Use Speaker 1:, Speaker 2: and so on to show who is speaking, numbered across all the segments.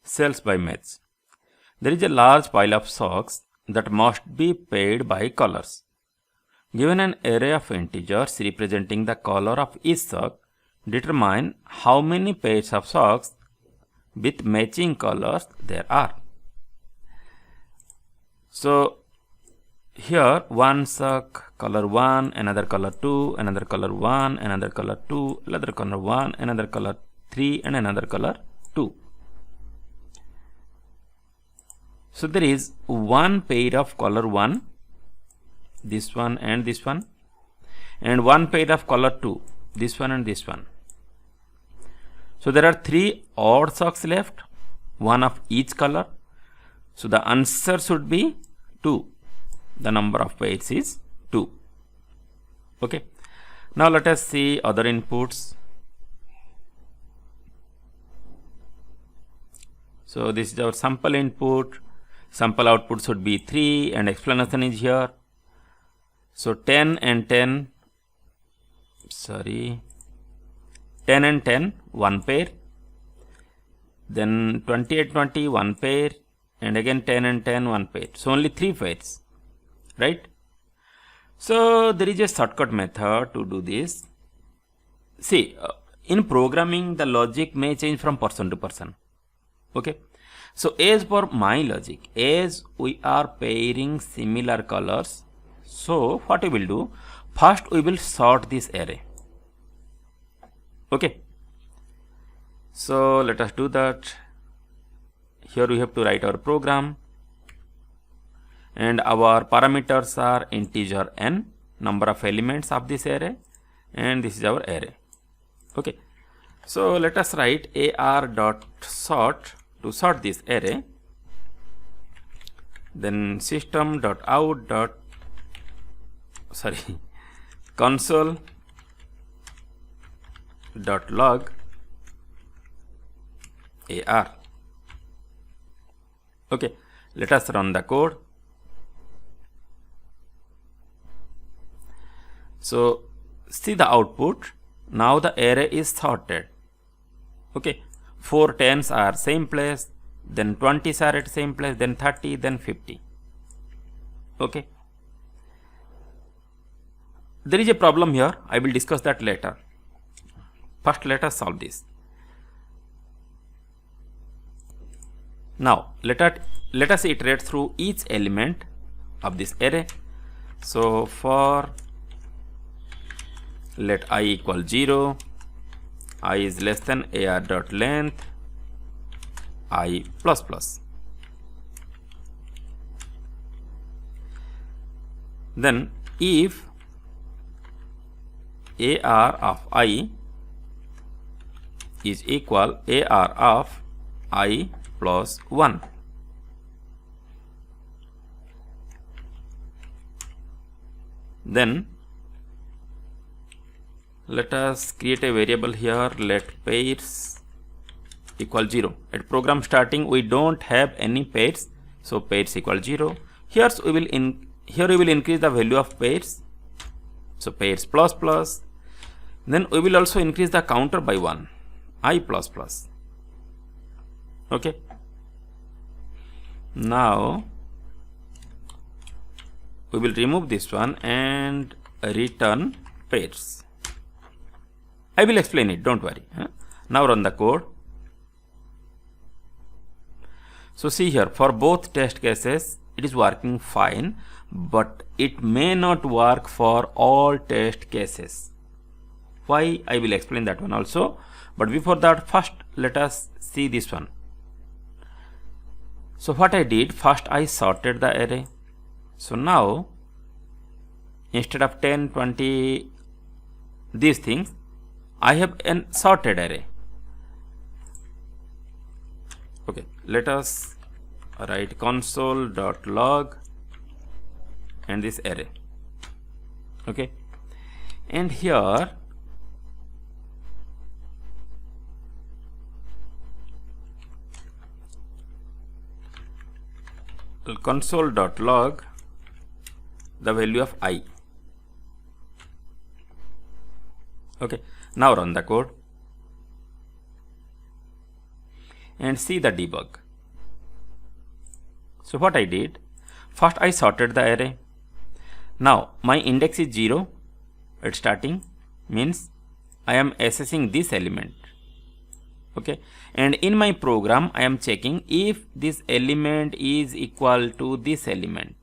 Speaker 1: sales by match. There is a large pile of socks that must be paired by colors. Given an array of integers representing the color of each sock, determine how many pairs of socks with matching colors there are. So here one sock color 1, another color 2, another color 1, another color 2, another color 1, another color 3 and another color 2. So there is one pair of color 1, this one and this one, and one pair of color 2, this one and this one. So there are 3 odd socks left, one of each color. So the answer should be 2. The number of pairs is 2. Okay. Now let us see other inputs. So this is our sample input. Sample output should be 3 and explanation is here. So 10 and 10, 10 and 10, one pair. Then 28, 20, one pair. And again 10 and 10, one pair. So only 3 pairs, right? So there is a shortcut method to do this. See, in programming, the logic may change from person to person. Okay. So as per my logic, as we are pairing similar colors, so what we will do, first we will sort this array. Okay. So let us do that. Here we have to write our program, and our parameters are integer n, number of elements of this array, and this is our array. Okay. So let us write ar.sort to sort this array. Then console.log ar. Okay, let us run the code. So see the output. Now the array is sorted. Okay, 4 10s are same place, then 20s are at same place, then 30, then 50. Okay. There is a problem here. I will discuss that later. First, let us solve this. Now let us iterate through each element of this array. So for let I equal 0, I is less than ar.length I plus plus. Then if ar of I is equal ar of I plus 1. Then let us create a variable here, let pairs equal 0. At program starting we don't have any pairs, so pairs equal 0. Here we will increase the value of pairs, so pairs plus plus. Then we will also increase the counter by 1, I plus plus. Okay. Now we will remove this one and return pairs. I will explain it, don't worry. Now run the code. So see here, for both test cases it is working fine, but it may not work for all test cases. Why? I will explain that one also, but before that first let us see this one. So what I did, first I sorted the array. So now instead of 10, 20, these things, I have an sorted array. Okay, let us write console.log and this array. Okay, and here console.log the value of I. Okay, now run the code. and see the debug. So what I did, first I sorted the array. Now my index is 0 at starting, means I am assessing this element. Okay, and in my program I am checking if this element is equal to this element.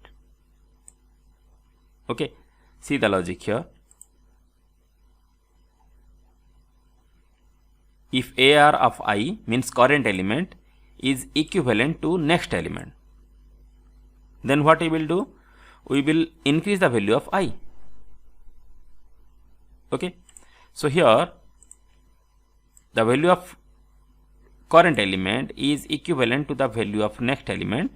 Speaker 1: Okay, see the logic here. If AR of I means current element is equivalent to next element, then what we will do? We will increase the value of I. Okay, so here the value of current element is equivalent to the value of next element.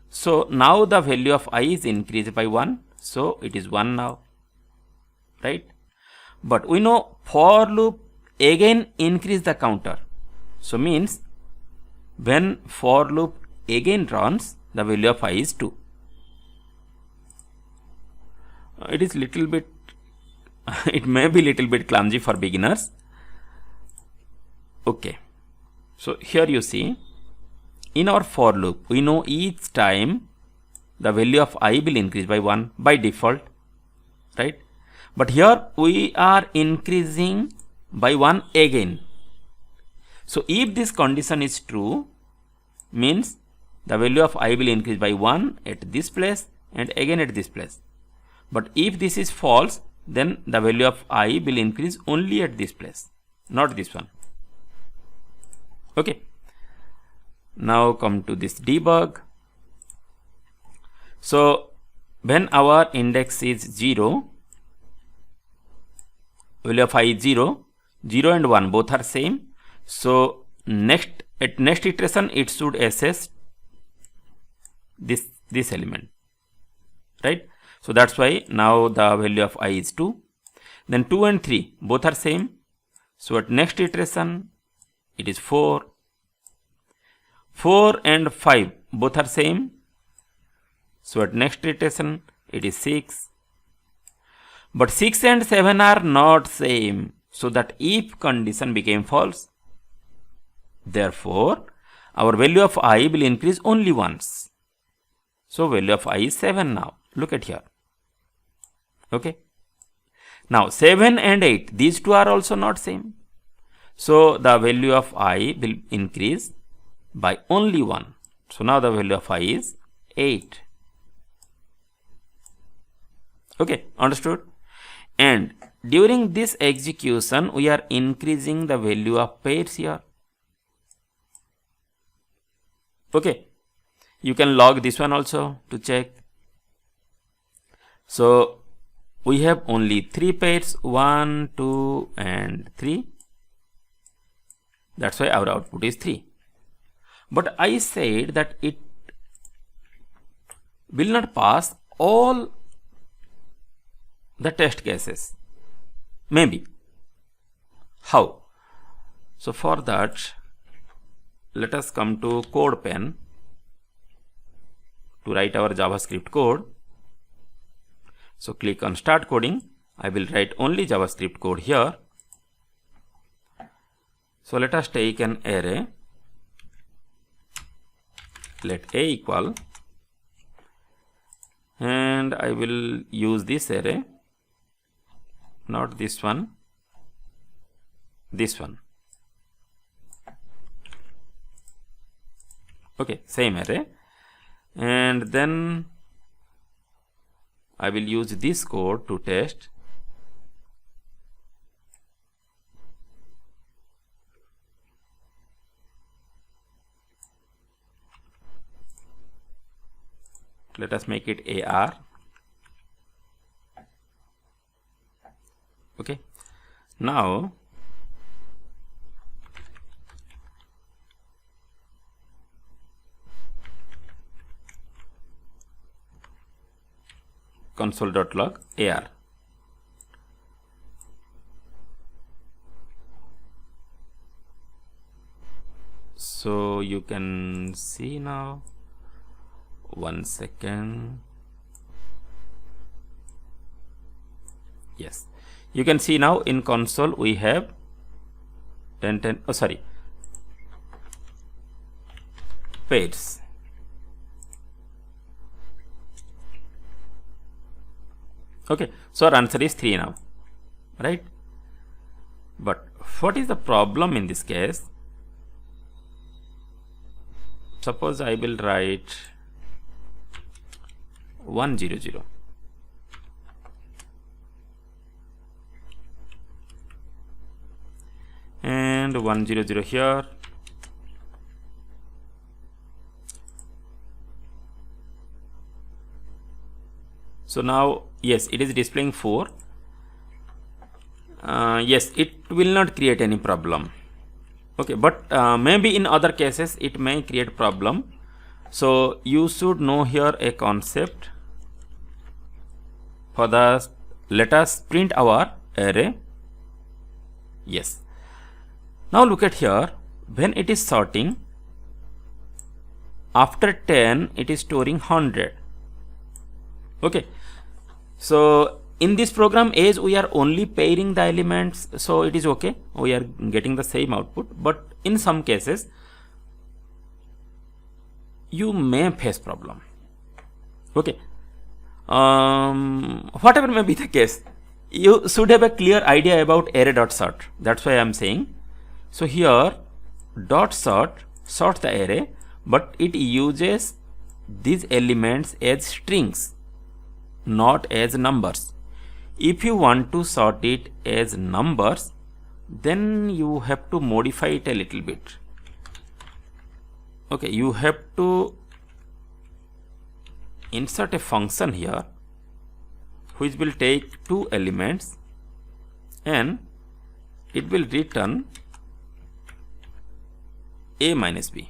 Speaker 1: So now the value of I is increased by 1. So it is 1 now, right? But we know for loop again increase the counter. So means when for loop again runs, the value of I is 2. It is little bit, it may be little bit clumsy for beginners. Okay, so here you see, in our for loop, we know each time the value of I will increase by 1 by default, right? But here we are increasing by 1 again. So if this condition is true, means the value of I will increase by 1 at this place and again at this place. But if this is false, then the value of I will increase only at this place, not this one. Okay, now come to this debug. So when our index is 0, value of I is 0, 0 and 1 both are same. So at next iteration it should assess this element, right? So that's why now the value of I is 2. Then 2 and 3 both are same. So at next iteration it is 4. 4 and 5 both are same. So at next iteration it is 6. But 6 and 7 are not same. So that if condition became false. Therefore our value of I will increase only once. So value of I is 7 now. Look at here. Okay. Now 7 and 8, these two are also not same. So the value of I will increase by only 1. So now the value of I is 8. Okay, understood? And during this execution, we are increasing the value of pairs here. Okay, you can log this one also to check. So we have only 3 pairs, 1, 2 and 3. That's why our output is 3. But I said that it will not pass all the test cases. Maybe. How? So for that, let us come to CodePen to write our JavaScript code. So click on Start Coding. I will write only JavaScript code here. So let us take an array. Let A equal, and I will use this array, not this one, this one. Okay, same array, and then I will use this code to test. Let us make it AR. Okay, now console.log AR. So you can see now. 1 second. Yes, you can see now in console we have 10 10. Oh, sorry. pairs. Okay, so our answer is 3 now, right? But what is the problem in this case? Suppose I will write 100 and 100 here. So now, yes, it is displaying 4. Yes, it will not create any problem. Okay, but maybe in other cases it may create problem. So you should know here a concept for the, let us print our array. Yes. Now look at here, when it is sorting, after 10 it is storing 100. Okay, so in this program, as we are only pairing the elements, so it is okay, we are getting the same output. But in some cases you may face problem. Okay, whatever may be the case, you should have a clear idea about array.sort. That's why I am saying. So here dot sort the array, but it uses these elements as strings, not as numbers. If you want to sort it as numbers, then you have to modify it a little bit. Okay, you have to insert a function here which will take 2 elements and it will return a minus b.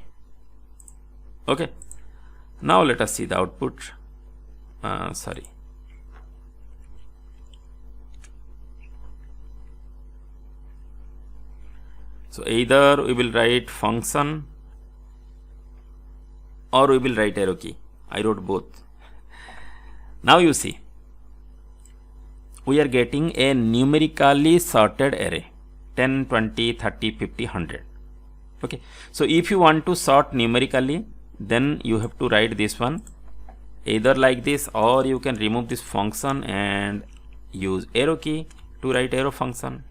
Speaker 1: Okay, now let us see the output. So either we will write function or we will write arrow key. I wrote both. Now you see, we are getting a numerically sorted array 10, 20, 30, 50, 100. Okay, so if you want to sort numerically, then you have to write this one either like this, or you can remove this function and use arrow key to write arrow function.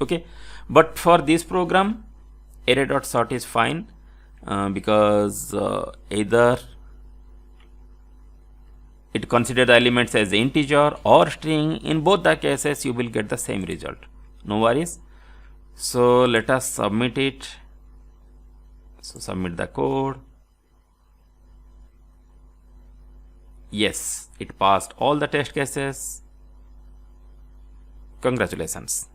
Speaker 1: Okay, but for this program, array.sort is fine because either it considers the elements as integer or string. In both the cases, you will get the same result. No worries. So let us submit it. So submit the code. Yes, it passed all the test cases. Congratulations.